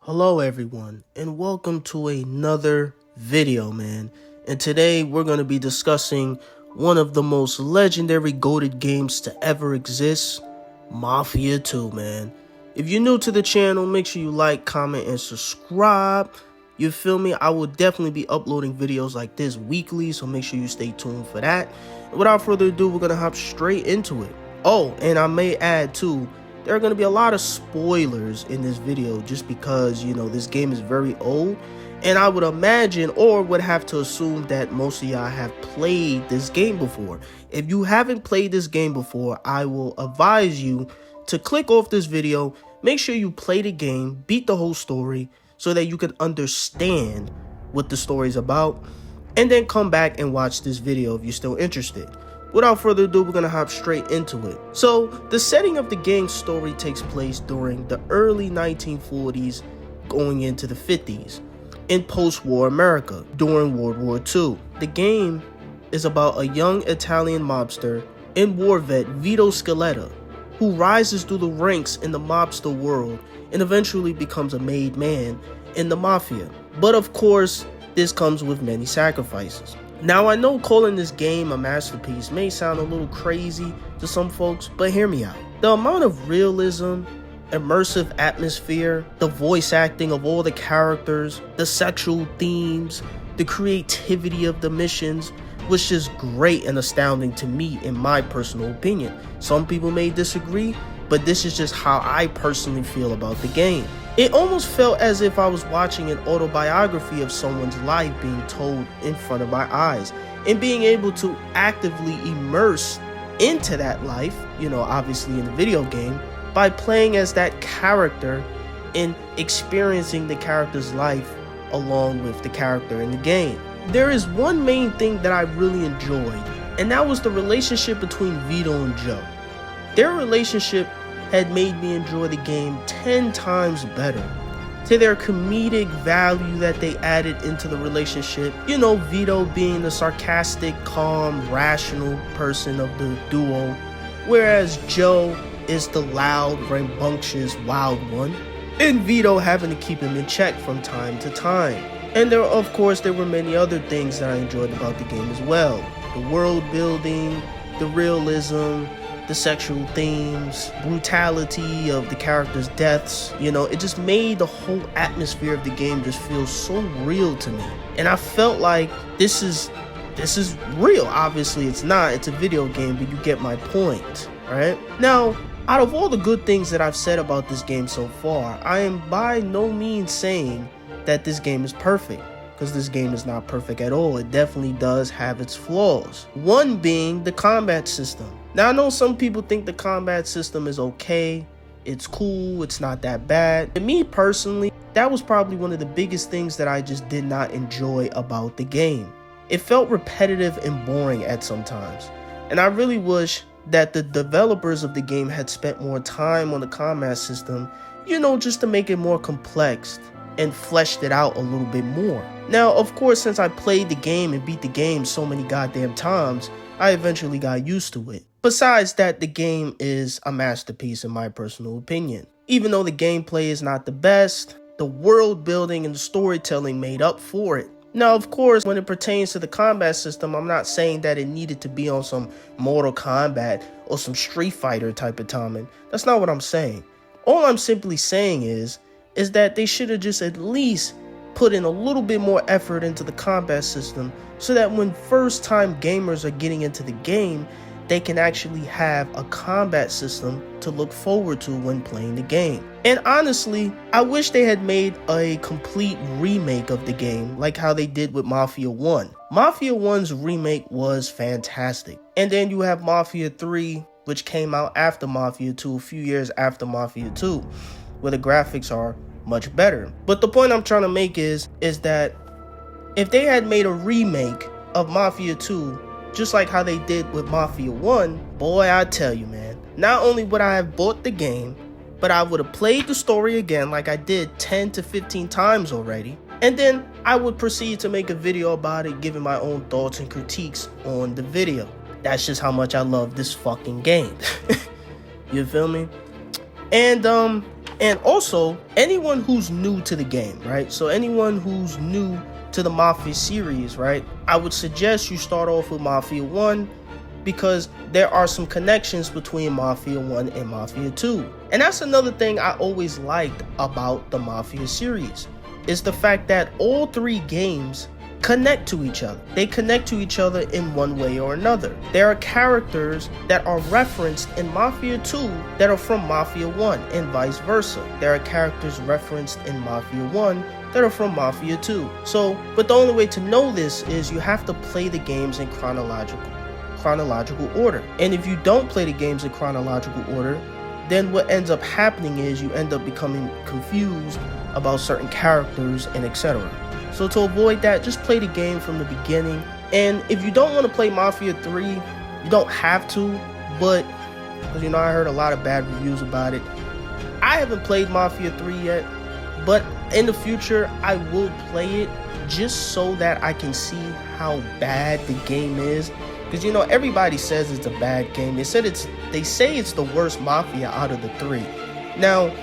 Hello everyone, and welcome to another video, man. And today we're going to be discussing one of the most legendary goated games to ever exist, Mafia 2, man. If you're new to the channel, make sure you like, comment, and subscribe. You feel me? I will definitely be uploading videos like this weekly, so make sure you stay tuned for that. And without further ado, we're going to hop straight into it. Oh, and I may add too, there are going to be a lot of spoilers in this video just because, this game is very old. And I would imagine or would have to assume that most of y'all have played this game before. If you haven't played this game before, I will advise you to click off this video. Make sure you play the game, beat the whole story so that you can understand what the story is about. And then come back and watch this video if you're still interested. Without further ado, we're going to hop straight into it. So, the setting of the game's story takes place during the early 1940s going into the 50s in post-war America during World War II. The game is about a young Italian mobster and war vet Vito Scaletta who rises through the ranks in the mobster world and eventually becomes a made man in the Mafia. But of course, this comes with many sacrifices. Now, I know calling this game a masterpiece may sound a little crazy to some folks, but hear me out. The amount of realism, immersive atmosphere, the voice acting of all the characters, the sexual themes, the creativity of the missions was just great and astounding to me in my personal opinion. Some people may disagree, but this is just how I personally feel about the game. It almost felt as if I was watching an autobiography of someone's life being told in front of my eyes and being able to actively immerse into that life, obviously in the video game, by playing as that character and experiencing the character's life along with the character in the game. There is one main thing that I really enjoyed, and that was the relationship between Vito and Joe. Their relationship had made me enjoy the game 10 times better. To their comedic value that they added into the relationship, Vito being the sarcastic, calm, rational person of the duo, whereas Joe is the loud, rambunctious, wild one, and Vito having to keep him in check from time to time. And there were many other things that I enjoyed about the game as well. The world building, the realism, the sexual themes, brutality of the characters' deaths, it just made the whole atmosphere of the game just feel so real to me. And I felt like this is real. Obviously it's not, it's a video game, but you get my point, right? Now, out of all the good things that I've said about this game so far, I am by no means saying that this game is perfect, because this game is not perfect at all. It definitely does have its flaws. One being the combat system. Now, I know some people think the combat system is okay, it's cool, it's not that bad. To me personally, that was probably one of the biggest things that I just did not enjoy about the game. It felt repetitive and boring at some times, and I really wish that the developers of the game had spent more time on the combat system, just to make it more complex and fleshed it out a little bit more. Now, of course, since I played the game and beat the game so many goddamn times, I eventually got used to it. Besides that, the game is a masterpiece in my personal opinion. Even though the gameplay is not the best, the world building and the storytelling made up for it. Now, of course, when it pertains to the combat system, I'm not saying that it needed to be on some Mortal Kombat or some Street Fighter type of timing. That's not what I'm saying. All I'm simply saying is that they should have just at least put in a little bit more effort into the combat system so that when first-time gamers are getting into the game, they can actually have a combat system to look forward to when playing the game. And honestly, I wish they had made a complete remake of the game like how they did with Mafia 1. Mafia 1's remake was fantastic. And then you have Mafia 3, which came out after Mafia 2, a few years after Mafia 2, where the graphics are much better. But the point I'm trying to make is that if they had made a remake of Mafia 2 just like how they did with Mafia 1, boy, I tell you, man, not only would I have bought the game, but I would have played the story again like I did 10 to 15 times already, and then I would proceed to make a video about it, giving my own thoughts and critiques on the video. That's just how much I love this fucking game. You feel me? And And also, anyone who's new to the game, right? So anyone who's new to the Mafia series, right? I would suggest you start off with Mafia 1 because there are some connections between Mafia 1 and Mafia 2. And that's another thing I always liked about the Mafia series, is the fact that all three games connect to each other. They connect to each other in one way or another. There are characters that are referenced in Mafia 2 that are from Mafia 1 and vice versa. There are characters referenced in Mafia 1 that are from Mafia 2. So, but the only way to know this is you have to play the games in chronological order. And if you don't play the games in chronological order, then what ends up happening is you end up becoming confused about certain characters and etc. So to avoid that, just play the game from the beginning. And if you don't want to play Mafia 3, you don't have to, but because you know I heard a lot of bad reviews about it. I haven't played Mafia 3 yet, but in the future I will play it just so that I can see how bad the game is. Because you know everybody says it's a bad game. They say it's the worst Mafia out of the three. Now,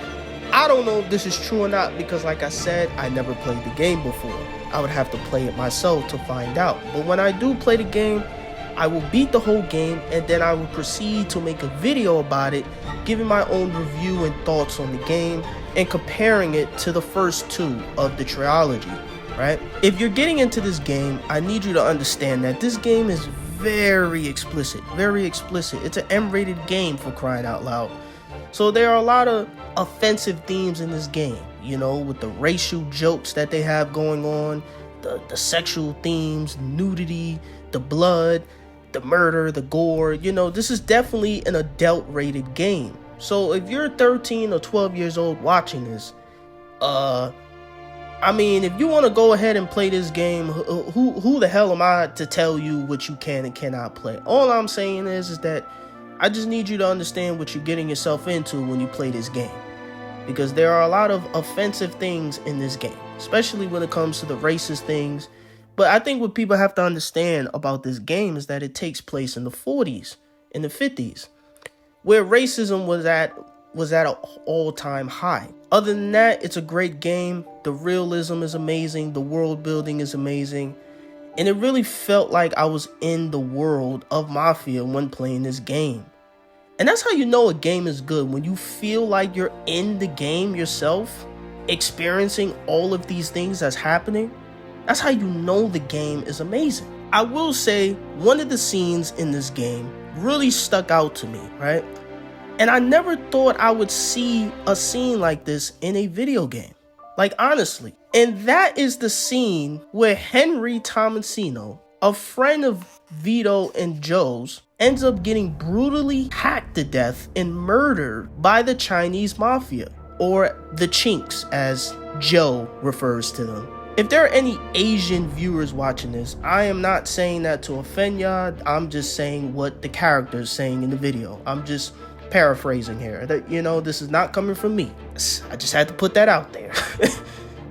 I don't know if this is true or not because like I said, I never played the game before. I would have to play it myself to find out. But when I do play the game, I will beat the whole game and then I will proceed to make a video about it, giving my own review and thoughts on the game and comparing it to the first two of the trilogy, right? If you're getting into this game, I need you to understand that this game is very explicit. It's an M-rated game, for crying out loud. So there are a lot of offensive themes in this game, you know, with the racial jokes that they have going on, the sexual themes, nudity, the blood, the murder, the gore. You know, this is definitely an adult-rated game. So if you're 13 or 12 years old watching this, I mean, if you want to go ahead and play this game, who the hell am I to tell you what you can and cannot play? All I'm saying is that I just need you to understand what you're getting yourself into when you play this game. Because there are a lot of offensive things in this game, especially when it comes to the racist things. But I think what people have to understand about this game is that it takes place in the 40s, in the 50s, where racism was at an all-time high. Other than that, it's a great game. The realism is amazing. The world building is amazing. And it really felt like I was in the world of Mafia when playing this game. And that's how you know a game is good, when you feel like you're in the game yourself, experiencing all of these things that's happening. That's how you know the game is amazing. I will say one of the scenes in this game really stuck out to me, right? And I never thought I would see a scene like this in a video game. Like, honestly. And that is the scene where Henry Tomasino, a friend of Vito and Joe's, ends up getting brutally hacked to death and murdered by the Chinese Mafia, or the Chinks as Joe refers to them. If there are any Asian viewers watching this, I am not saying that to offend y'all. I'm just saying what the character is saying in the video. I'm just paraphrasing here. That, you know, this is not coming from me. I just had to put that out there.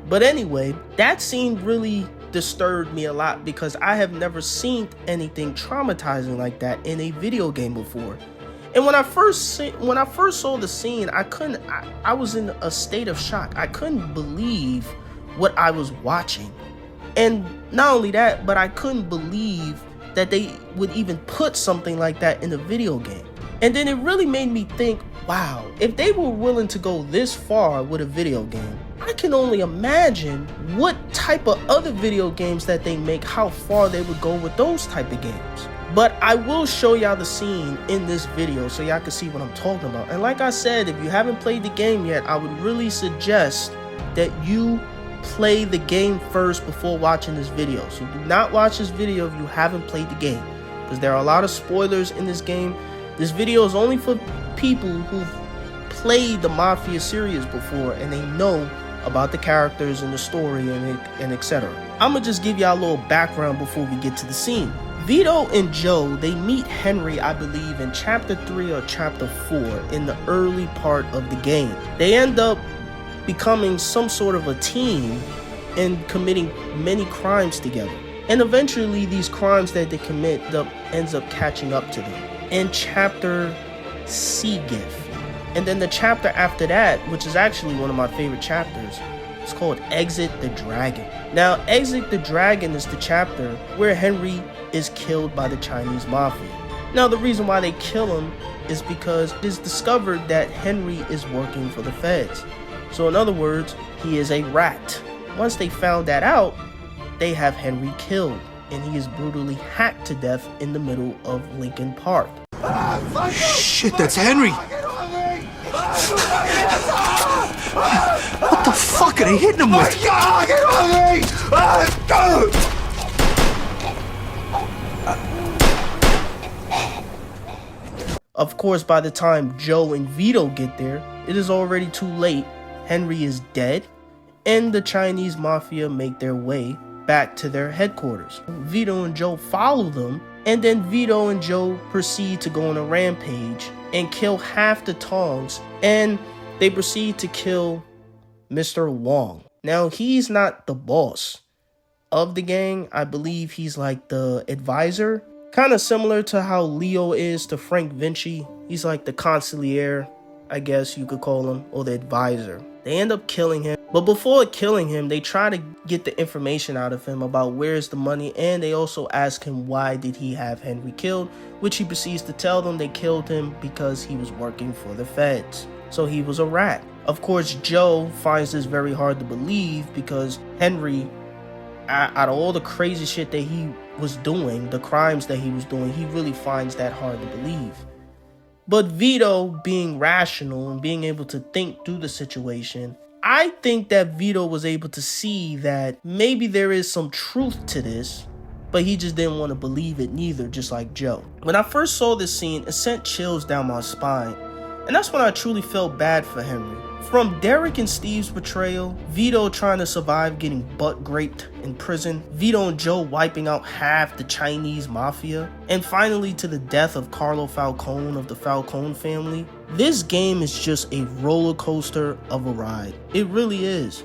But anyway, that scene really disturbed me a lot because I have never seen anything traumatizing like that in a video game before. And when I first saw the scene, I was in a state of shock. I couldn't believe what I was watching. And not only that, but I couldn't believe that they would even put something like that in a video game. And then it really made me think, wow, if they were willing to go this far with a video game, I can only imagine what type of other video games that they make, how far they would go with those type of games. But I will show y'all the scene in this video so y'all can see what I'm talking about. And like I said, if you haven't played the game yet, I would really suggest that you play the game first before watching this video. So do not watch this video if you haven't played the game, because there are a lot of spoilers in this game. This video is only for people who've played the Mafia series before and they know about the characters and the story and etc. I'm gonna just give y'all a little background before we get to the scene. Vito and Joe, they meet Henry, I believe, in chapter 3 or chapter 4 in the early part of the game. They end up becoming some sort of a team and committing many crimes together. And eventually these crimes that they commit ends up catching up to them. In chapter C. And then the chapter after that, which is actually one of my favorite chapters, it's called Exit the Dragon. Now, Exit the Dragon is the chapter where Henry is killed by the Chinese Mafia. Now, the reason why they kill him is because it is discovered that Henry is working for the feds. So in other words, he is a rat. Once they found that out, they have Henry killed, and he is brutally hacked to death in the middle of Lincoln Park. Shit, that's Henry! What the fuck are they hitting him with? Of course, by the time Joe and Vito get there, it is already too late. Henry is dead, and the Chinese Mafia make their way back to their headquarters. Vito and Joe follow them, and then Vito and Joe proceed to go on a rampage and kill half the Tongs, and they proceed to kill Mr. Wong. Now, he's not the boss of the gang. I believe he's like the advisor, kind of similar to how Leo is to Frank Vinci. He's like the consigliere, I guess you could call him, or the advisor. They end up killing him, but before killing him, they try to get the information out of him about where's the money, and they also ask him why did he have Henry killed, which he proceeds to tell them they killed him because he was working for the feds. So he was a rat. Of course, Joe finds this very hard to believe because Henry, out of all the crazy shit that he was doing, the crimes that he was doing, he really finds that hard to believe. But Vito, being rational and being able to think through the situation, I think that Vito was able to see that maybe there is some truth to this, but he just didn't want to believe it neither, just like Joe. When I first saw this scene, it sent chills down my spine, and that's when I truly felt bad for Henry. From Derek and Steve's betrayal, Vito trying to survive getting butt-raped in prison, Vito and Joe wiping out half the Chinese Mafia, and finally to the death of Carlo Falcone of the Falcone family, this game is just a roller coaster of a ride. It really is.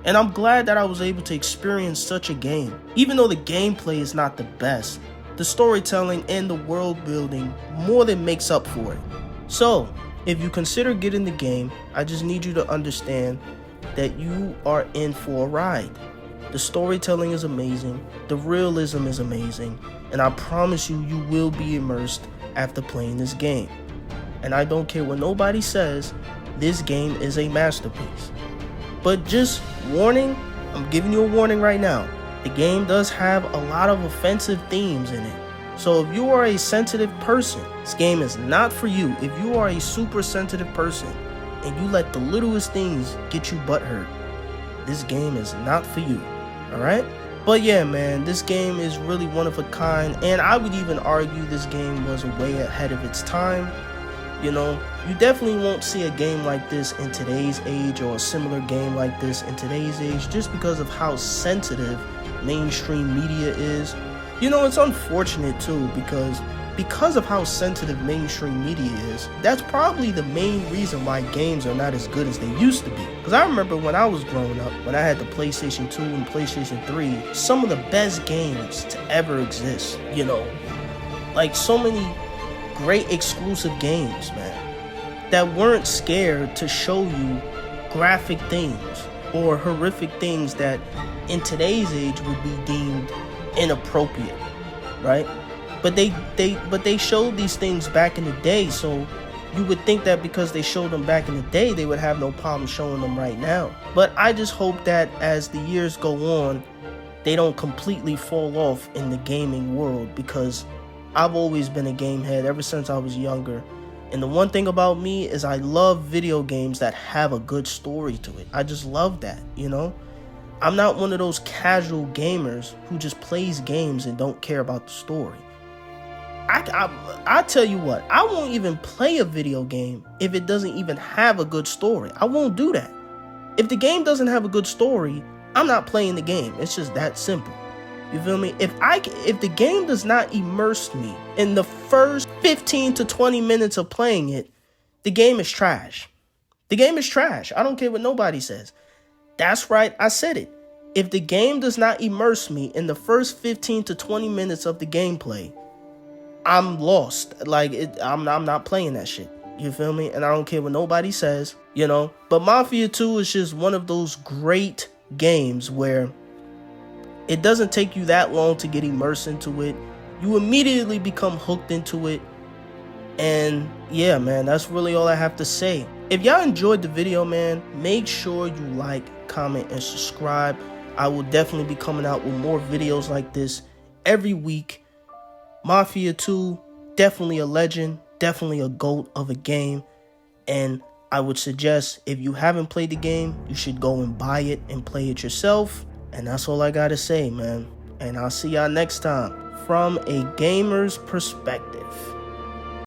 And I'm glad that I was able to experience such a game. Even though the gameplay is not the best, the storytelling and the world building more than makes up for it. So, if you consider getting the game, I just need you to understand that you are in for a ride. The storytelling is amazing, the realism is amazing, and I promise you, you will be immersed after playing this game. And I don't care what nobody says, this game is a masterpiece. But just warning, I'm giving you a warning right now. The game does have a lot of offensive themes in it. So if you are a sensitive person, this game is not for you. If you are a super sensitive person and you let the littlest things get you butthurt, this game is not for you, alright? But yeah, man, this game is really one of a kind, and I would even argue this game was way ahead of its time. You know, you definitely won't see a game like this in today's age, or a similar game like this in today's age, just because of how sensitive mainstream media is. You know, it's unfortunate too, because of how sensitive mainstream media is, that's probably the main reason why games are not as good as they used to be. Because I remember when I was growing up, when I had the PlayStation 2 and PlayStation 3, some of the best games to ever exist, you know, like so many great exclusive games, man, that weren't scared to show you graphic things or horrific things that in today's age would be deemed inappropriate, right? But they showed these things back in the day, so you would think that because they showed them back in the day, they would have no problem showing them right now. But I just hope that as the years go on, they don't completely fall off in the gaming world, because I've always been a game head ever since I was younger. And the one thing about me is I love video games that have a good story to it. I just love that, you know? I'm not one of those casual gamers who just plays games and don't care about the story. I tell you what, I won't even play a video game if it doesn't even have a good story. I won't do that. If the game doesn't have a good story, I'm not playing the game. It's just that simple. You feel me? If the game does not immerse me in the first 15 to 20 minutes of playing it, the game is trash. The game is trash. I don't care what nobody says. That's right, I said it. If the game does not immerse me in the first 15 to 20 minutes of the gameplay, I'm lost. I'm not playing that shit. You feel me? And I don't care what nobody says, you know. But Mafia 2 is just one of those great games where it doesn't take you that long to get immersed into it. You immediately become hooked into it. And yeah, man, that's really all I have to say. If y'all enjoyed the video, man, make sure you like, comment, and subscribe. I will definitely be coming out with more videos like this every week. Mafia 2, definitely a legend, definitely a GOAT of a game. And I would suggest, if you haven't played the game, you should go and buy it and play it yourself. And that's all I gotta say, man. And I'll see y'all next time from a gamer's perspective.